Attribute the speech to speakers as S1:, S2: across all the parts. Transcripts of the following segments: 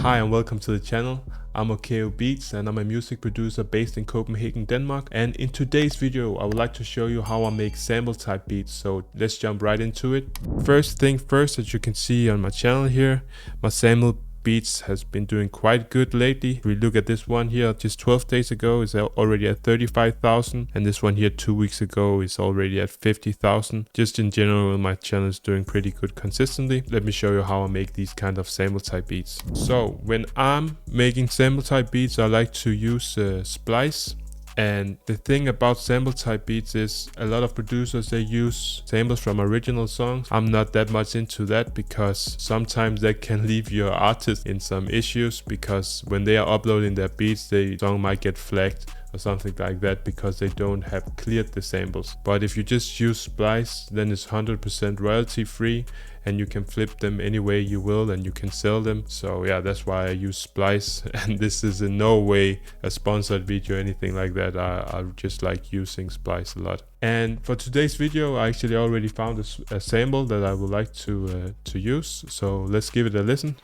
S1: Hi and welcome to the channel. I'm Okeo Beats and I'm a music producer based in Copenhagen, Denmark. And in today's video, I would like to show you how I make sample type beats. So let's jump right into it. First thing first, as you can see on my channel here, my sample beats has been doing quite good lately. If we look at this one here, just 12 days ago is already at 35,000, and this one here 2 weeks ago is already at 50,000. Just in general, my channel is doing pretty good consistently. Let me show you how I make these kind of sample type beats. So when I'm making sample type beats, I like to use Splice. And the thing about sample type beats is a lot of producers, they use samples from original songs. I'm not that much into that because sometimes that can leave your artist in some issues, because when they are uploading their beats, the song might get flagged or something like that because they don't have cleared the samples. But if you just use Splice, then it's 100% royalty free and you can flip them any way you will and you can sell them. So yeah, that's why I use Splice, and this is in no way a sponsored video or anything like that. I just like using Splice a lot. And for today's video, I actually already found a sample that I would like to use. So let's give it a listen.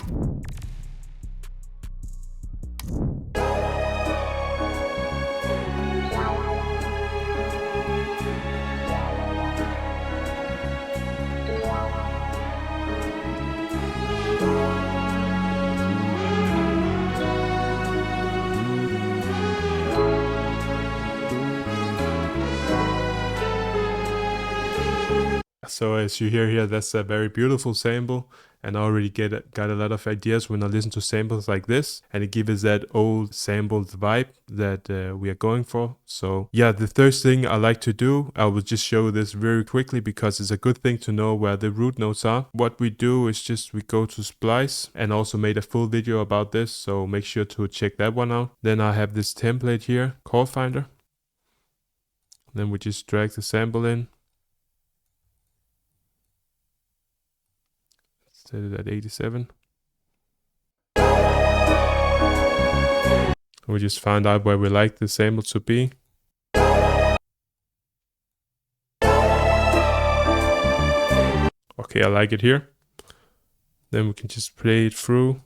S1: So as you hear here, that's a very beautiful sample, and I already got a lot of ideas when I listen to samples like this, and it gives that old sampled vibe that we are going for. So yeah, the third thing I like to do, I will just show this very quickly because it's a good thing to know where the root notes are. What we do is just we go to Splice, and also made a full video about this, so make sure to check that one out. Then I have this template here, chord finder. Then we just drag the sample in. Set it at 87. We just find out where we like the sample to be. Okay, I like it here. Then we can just play it through.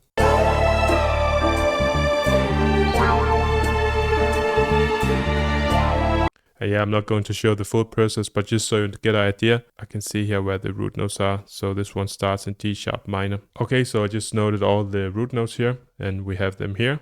S1: Yeah, I'm not going to show the full process, but just so you get an idea, I can see here where the root notes are. So this one starts in D sharp minor. Okay, so I just noted all the root notes here, and we have them here.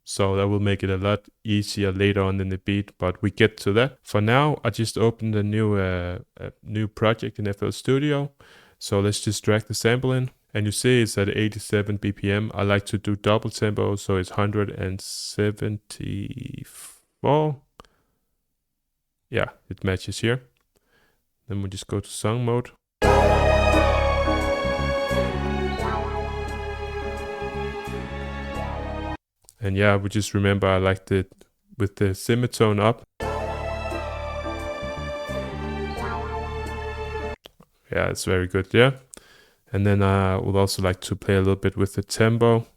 S1: So that will make it a lot easier later on in the beat, but we get to that. For now, I just opened a new project in FL Studio. So let's just drag the sample in, and you see it's at 87 BPM. I like to do double tempo, so it's 174. Yeah, it matches here. Then we just go to song mode. And yeah, we just remember I liked it with the semitone up. Yeah, it's very good, yeah. And then I would also like to play a little bit with the tempo.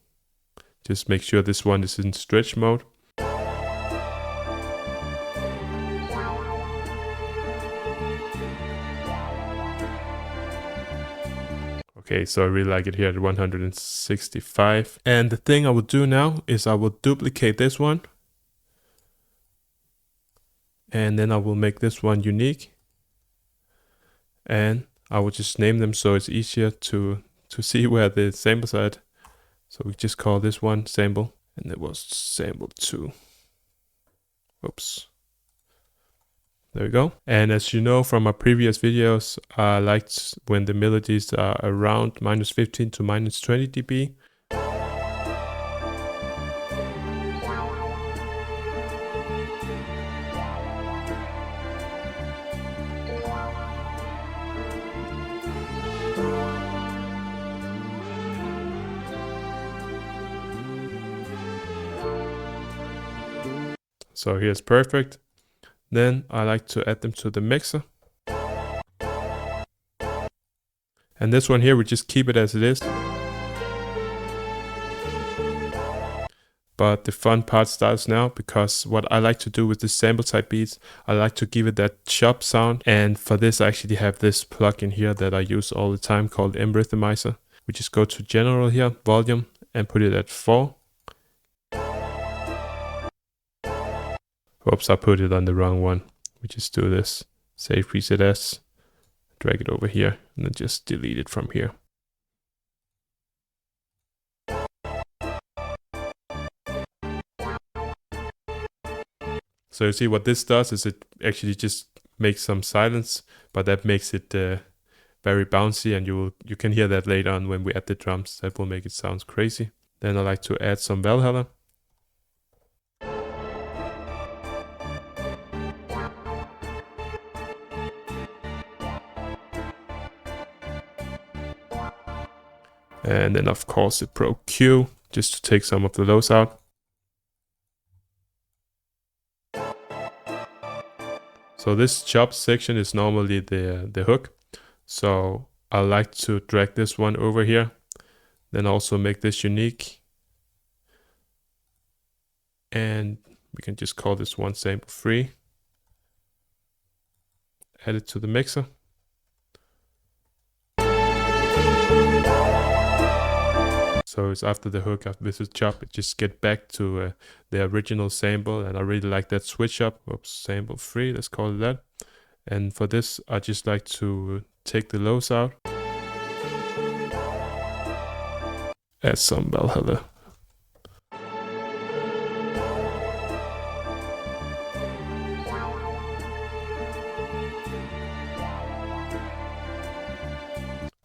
S1: Just make sure this one is in stretch mode. Okay, so I really like it here at 165. And the thing I will do now is I will duplicate this one. And then I will make this one unique. And I will just name them so it's easier to see where the samples are at. So we just call this one sample, and it was sample 2. Oops. There we go. And as you know from my previous videos, I liked when the melodies are around -15 to -20 dB. So here's perfect. Then I like to add them to the mixer. And this one here, we just keep it as it is. But the fun part starts now, because what I like to do with the sample type beats, I like to give it that chop sound. And for this, I actually have this plugin here that I use all the time called M Rhythmizer. We just go to general here, volume, and put it at 4. Oops, I put it on the wrong one. We just do this. Save preset as, drag it over here, and then just delete it from here. So you see what this does is it actually just makes some silence, but that makes it very bouncy, and you can hear that later on when we add the drums. That will make it sound crazy. Then I like to add some Valhalla. And then of course the prodokeo, just to take some of the lows out. So this chop section is normally the hook. So I like to drag this one over here. Then also make this unique. And we can just call this one sample free. Add it to the mixer. So it's after the hook, after this is chop, it just get back to the original sample, and I really like that switch up. Oops, sample free, let's call it that. And for this, I just like to take the lows out. Add some Valhalla.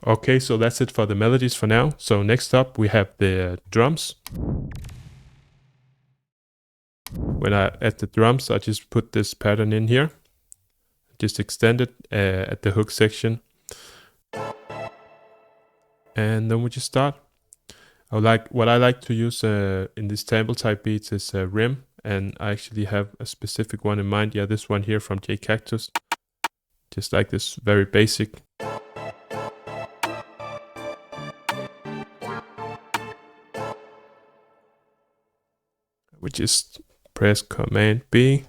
S1: Okay, so that's it for the melodies for now. So next up we have the drums. When I add the drums, I just put this pattern in here. Just extend it at the hook section. And then we just start. What I like to use in these sample type beats is rim. And I actually have a specific one in mind. Yeah, this one here from J Cactus. Just like this, very basic. We just press Command B.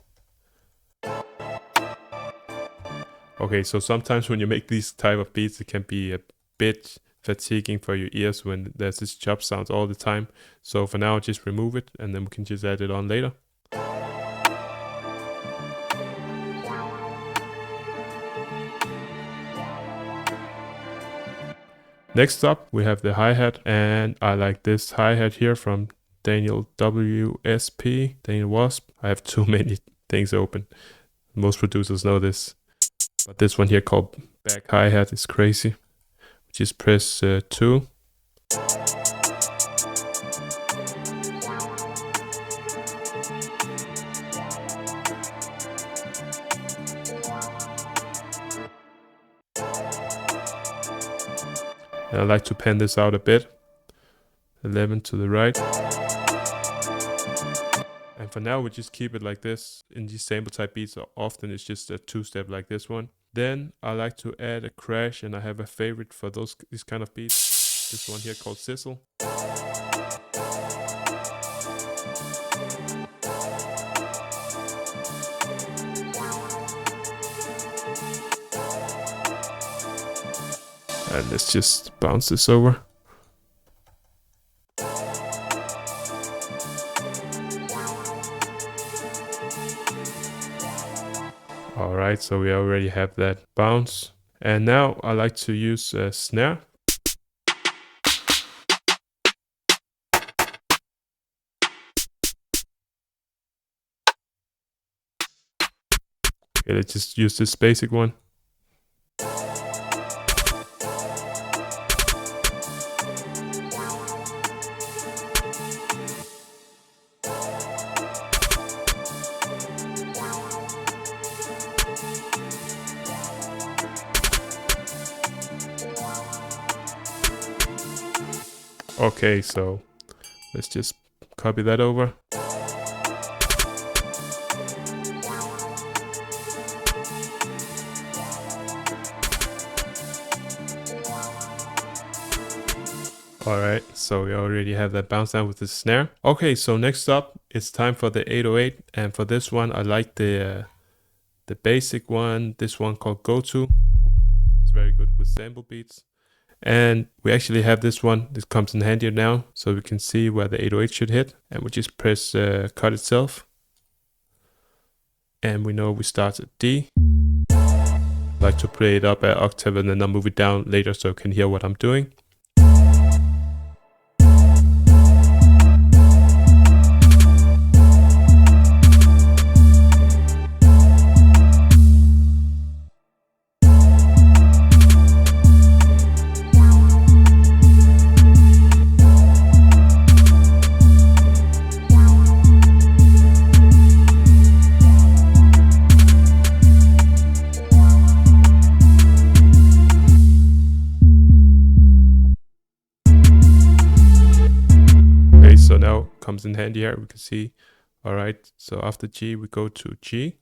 S1: Okay, so sometimes when you make these type of beats, it can be a bit fatiguing for your ears when there's this chop sound all the time. So for now, just remove it, and then we can just add it on later. Next up, we have the hi-hat, and I like this hi-hat here from Daniel WSP, Daniel Wasp. I have too many things open. Most producers know this. But this one here called back hi-hat is crazy. Just press 2. And I like to pan this out a bit. 11 to the right. And for now, we just keep it like this. In these sample type beats, often it's just a 2-step like this one. Then I like to add a crash, and I have a favorite for these kind of beats. This one here called Sizzle. And let's just bounce this over. Alright, so we already have that bounce. And now I like to use a snare. Okay, let's just use this basic one. Okay, so let's just copy that over. Alright, so we already have that bounce down with the snare. Okay, so next up, it's time for the 808. And for this one, I like the basic one. This one called Go To. It's very good with sample beats. And we actually have this one. This comes in handy now, so we can see where the 808 should hit. And we just press cut itself. And we know we start at D. I like to play it up an octave and then I'll move it down later so you can hear what I'm doing. So now comes in handy here. We can see, all right, so after G, we go to G.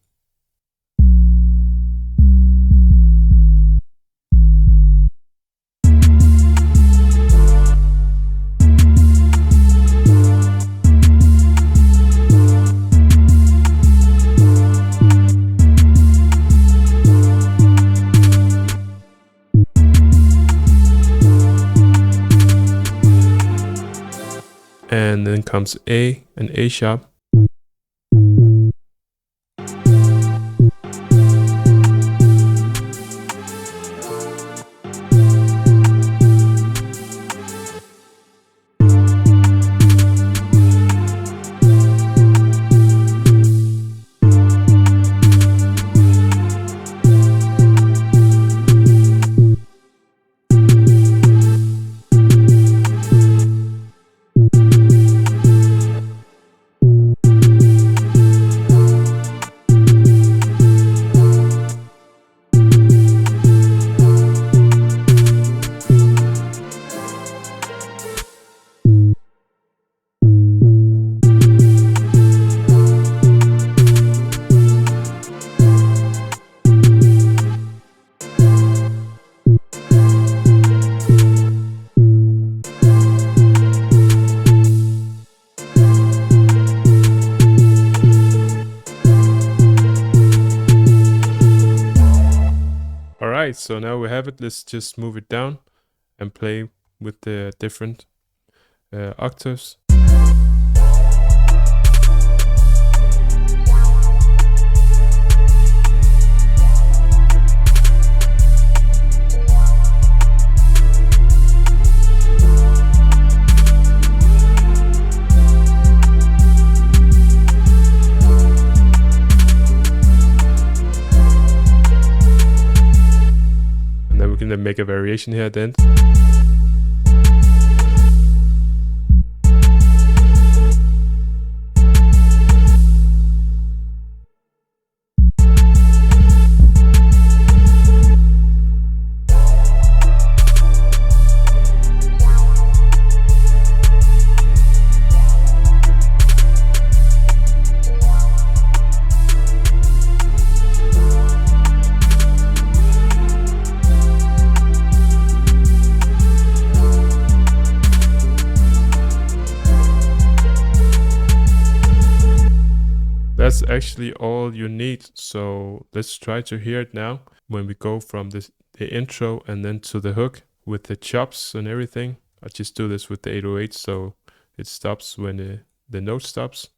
S1: And then comes A and A sharp. Alright, so now we have it. Let's just move it down and play with the different octaves. And then make a variation here at the end. That's actually all you need. So let's try to hear it now when we go from the intro and then to the hook with the chops and everything. I just do this with the 808 so it stops when the note stops.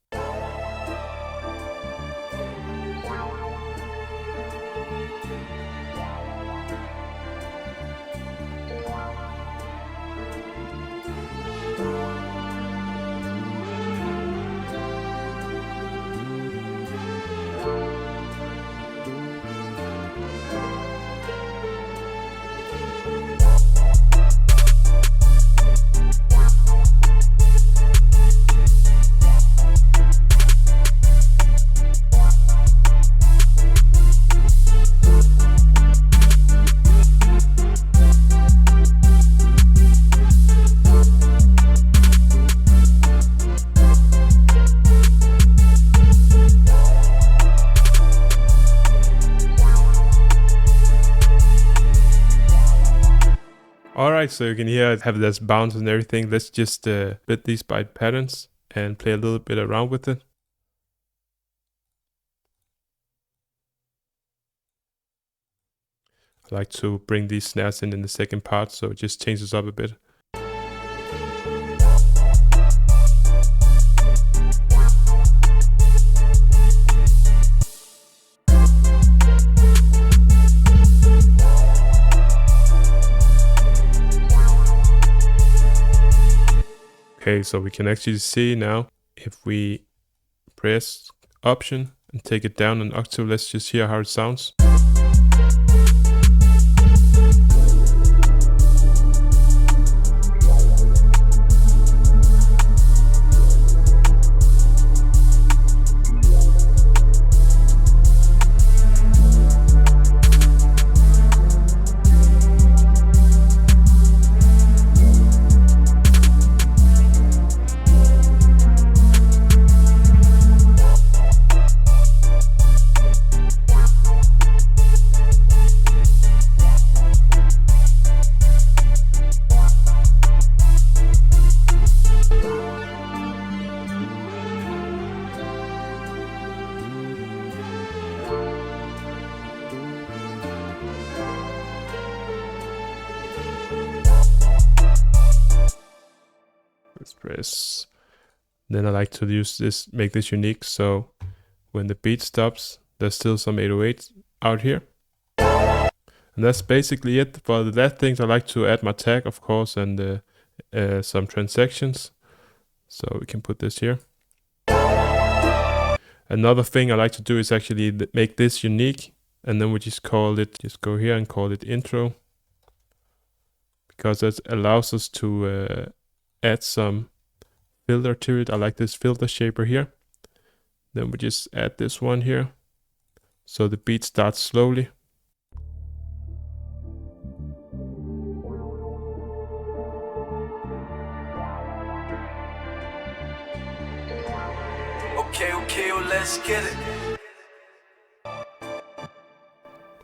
S1: Alright, so you can hear it have this bounce and everything. Let's just bit these by patterns and play a little bit around with it. I like to bring these snares in the second part, so it just changes up a bit. Okay, so we can actually see now if we press Option and take it down an octave, let's just hear how it sounds. Let's press. Then I like to use this, make this unique, so when the beat stops, there's still some 808s out here. And that's basically it. For the last things, I like to add my tag, of course, and some transactions. So we can put this here. Another thing I like to do is actually make this unique, and then we just call it, just go here and call it intro, because that allows us to add some filter to it. I like this filter shaper here. Then we just add this one here, so the beat starts slowly. Okeo, let's get it.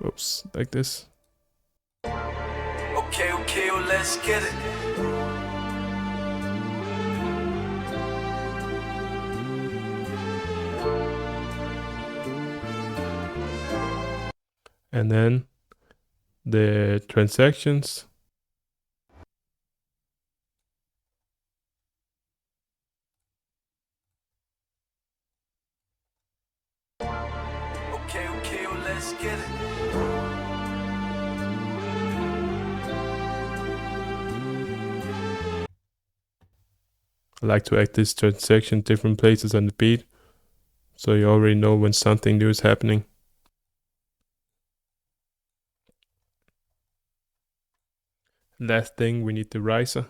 S1: Oops, like this. Okeo, let's get it. And then the transactions. Okeo, let's get it. I like to add this transaction different places on the beat, so you already know when something new is happening. Last thing, we need the riser.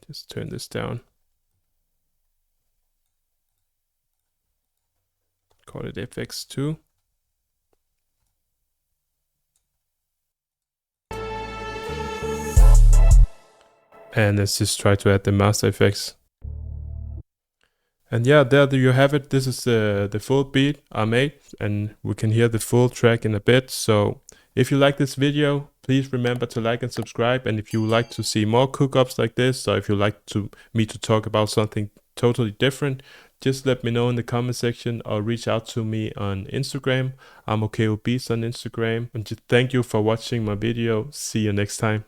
S1: Just turn this down. Call it FX2. And let's just try to add the master effects. And yeah, there you have it. This is the full beat I made, and we can hear the full track in a bit. So if you like this video, please remember to like and subscribe. And if you would like to see more cook-ups like this, or if you like me to talk about something totally different, just let me know in the comment section or reach out to me on Instagram. I'm Okeo Beats on Instagram. And just thank you for watching my video. See you next time.